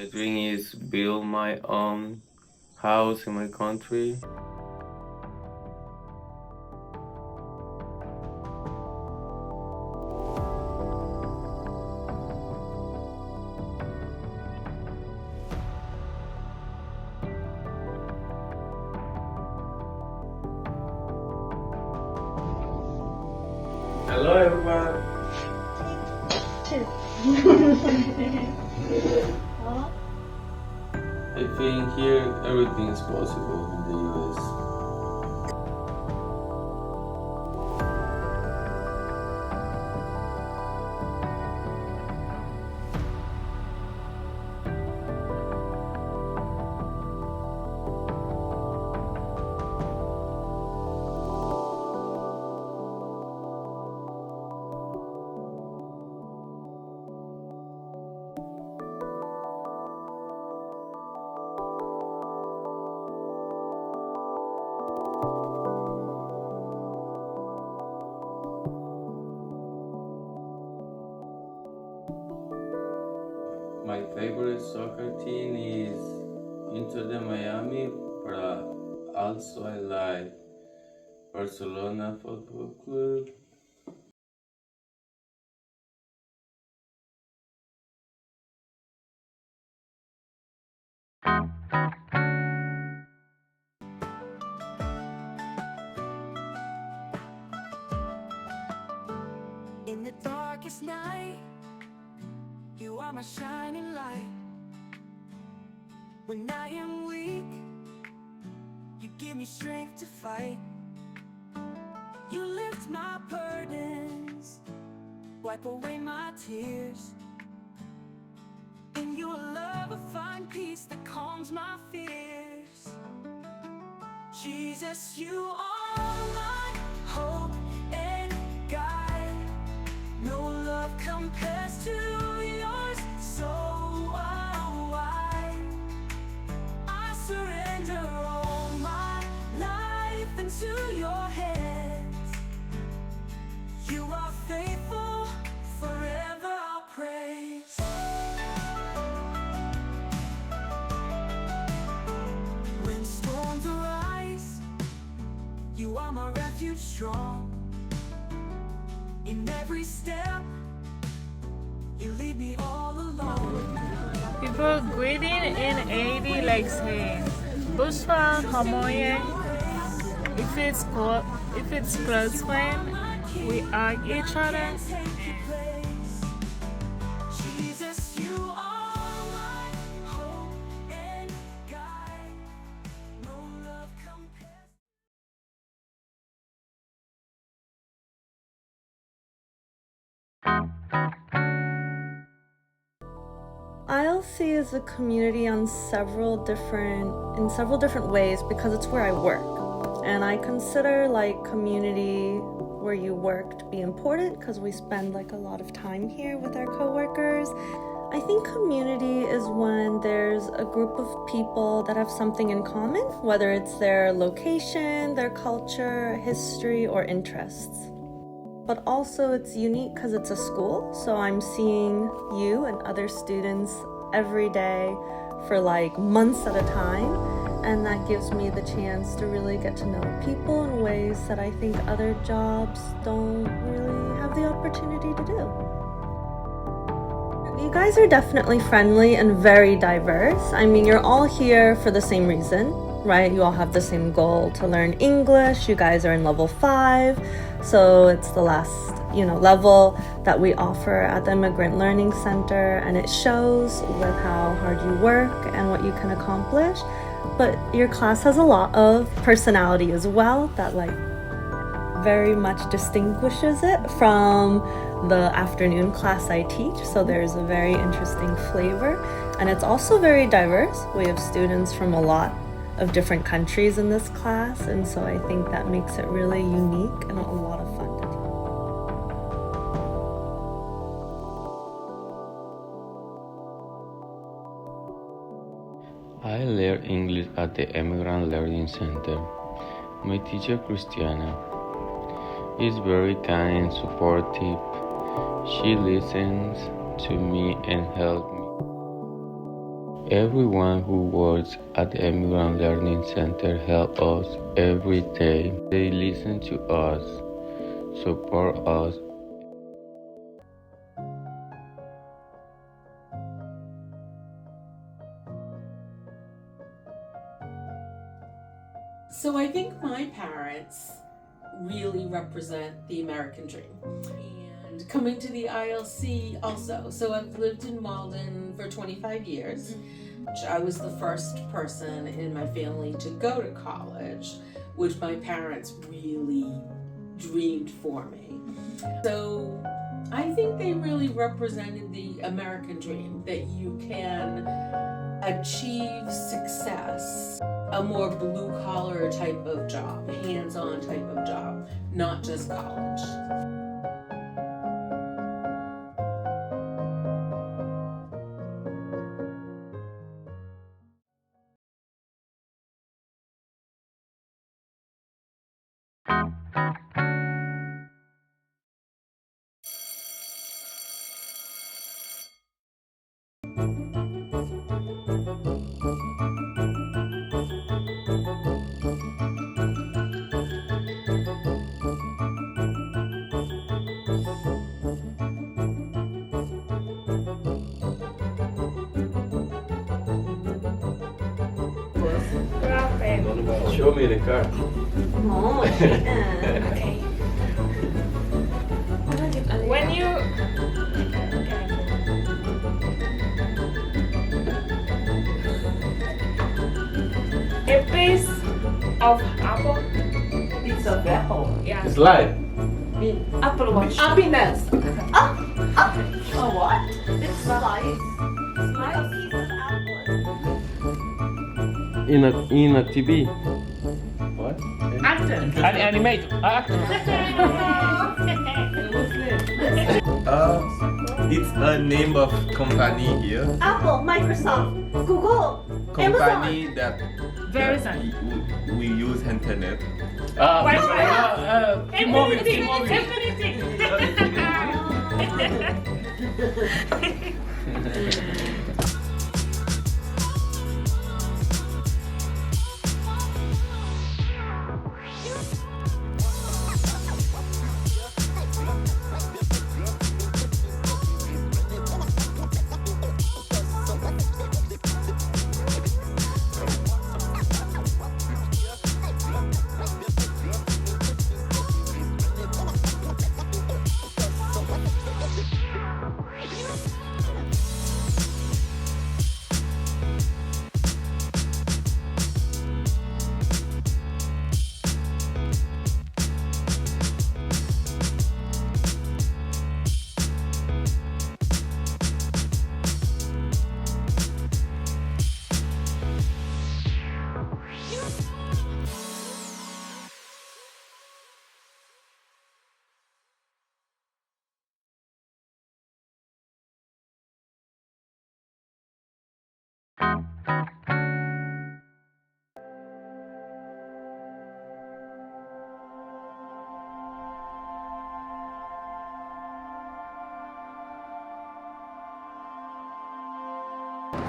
My dream is build my own house in my country. Hello everyone. I think here everything is possible in the US. My favorite soccer team is Inter de Miami, but also I like Barcelona Football Club. In the darkest night, you are my shining light. When I am weak, you give me strength to fight. You lift my burdens, wipe away my tears. In your love I find peace that calms my fears. Jesus, you are my hope and guide. No love compares to yours, so wide. I surrender all my life into your hands. You are faithful, forever I'll praise. When storms arise, you are my refuge strong. In every step, you lead me all along. People greeting in Haiti like saying Bonsoir, Hamoye. If it's close friend, we hug each other. Jesus, you are my hope and guide. No love compares. ILC is a community in several different ways because it's where I work. And I consider like community where you work to be important because we spend like a lot of time here with our coworkers. I think community is when there's a group of people that have something in common, whether it's their location, their culture, history, or interests. But also it's unique because it's a school, so I'm seeing you and other students every day for like months at a time, and that gives me the chance to really get to know people in ways that I think other jobs don't really have the opportunity to do. You guys are definitely friendly and very diverse. I mean, you're all here for the same reason, right? You all have the same goal to learn English. You guys are in level 5, so it's the last, level that we offer at the Immigrant Learning Center, and it shows with how hard you work and what you can accomplish. But your class has a lot of personality as well that very much distinguishes it from the afternoon class I teach, so there's a very interesting flavor, and it's also very diverse. We have students from a lot of different countries in this class, and so I think that makes it really unique and a lot of fun to teach. I learn English at the Immigrant Learning Center. My teacher, Christiana, is very kind and supportive. She listens to me and helps me. Everyone who works at the Immigrant Learning Center helps us every day. They listen to us, support us. So I think my parents really represent the American dream. And coming to the ILC also. So I've lived in Malden for 25 years. I was the first person in my family to go to college, which my parents really dreamed for me. So I think they really represented the American dream, that you can achieve success, a more blue-collar type of job, hands-on type of job, not just college. Show me the car. No, Okay. When you a piece of apple. It's a apple. Yeah. It's live. Apple watch. happiness. Oh, what? It's slice. Slice a piece of apple. In a TV. What? Actor. Animate. Actor. It's a name of company here. Apple, Microsoft, Google, Company that Verizon. we use internet. Keep moving.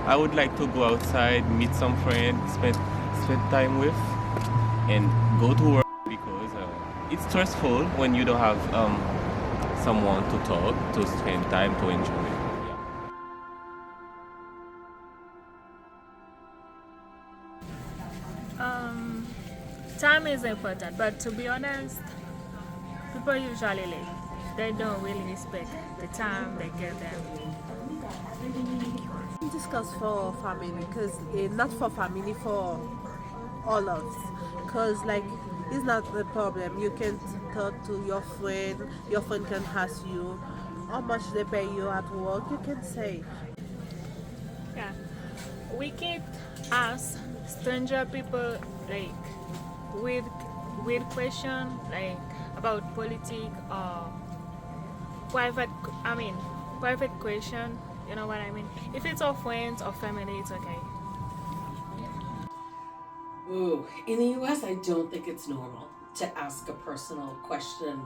I would like to go outside, meet some friends, spend time with, and go to work because it's stressful when you don't have someone to talk, to spend time, to enjoy. Time is important, but to be honest, people usually late. They don't really respect the time they give them. Discuss for family, because not for family, for all of us. Because like it's not the problem. You can talk to your friend can ask you how much they pay you at work. You can say. Yeah, we can't ask stranger people like weird question like about politics or private question. You know what I mean? If it's our friends or family, it's okay. Ooh, in the US, I don't think it's normal to ask a personal question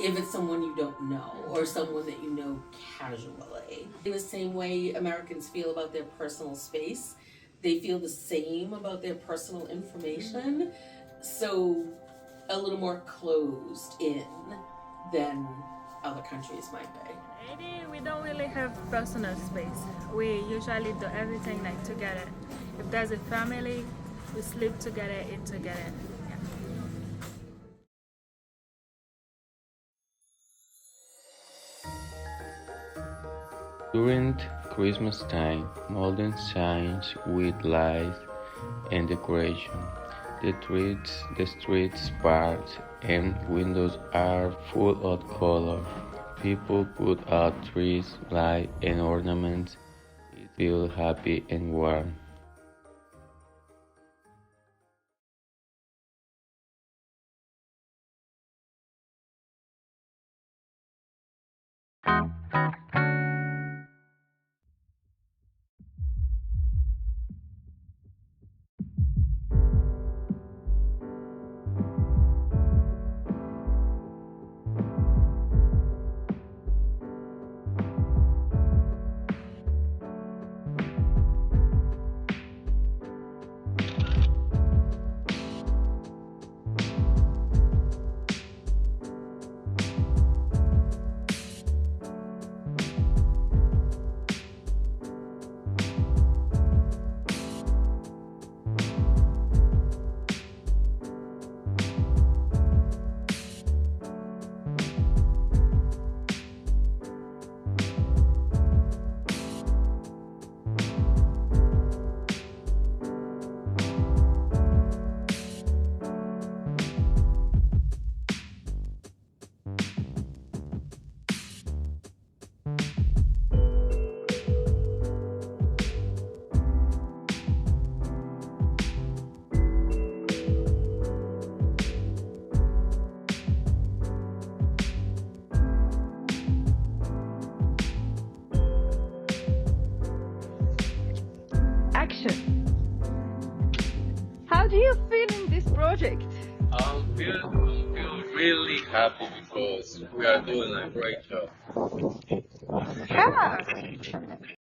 if it's someone you don't know or someone that you know casually. In the same way Americans feel about their personal space, they feel the same about their personal information, so a little more closed in than other countries might be. Haiti, we don't really have personal space. We usually do everything like together. If there's a family, we sleep together, eat together. Yeah. During Christmas time, Malden shines with lights and decoration. The streets, parks, and windows are full of color. People put out trees, lights, and ornaments. It feels happy and warm. How do you feel in this project? I feel really happy because we are doing a great job. Yeah.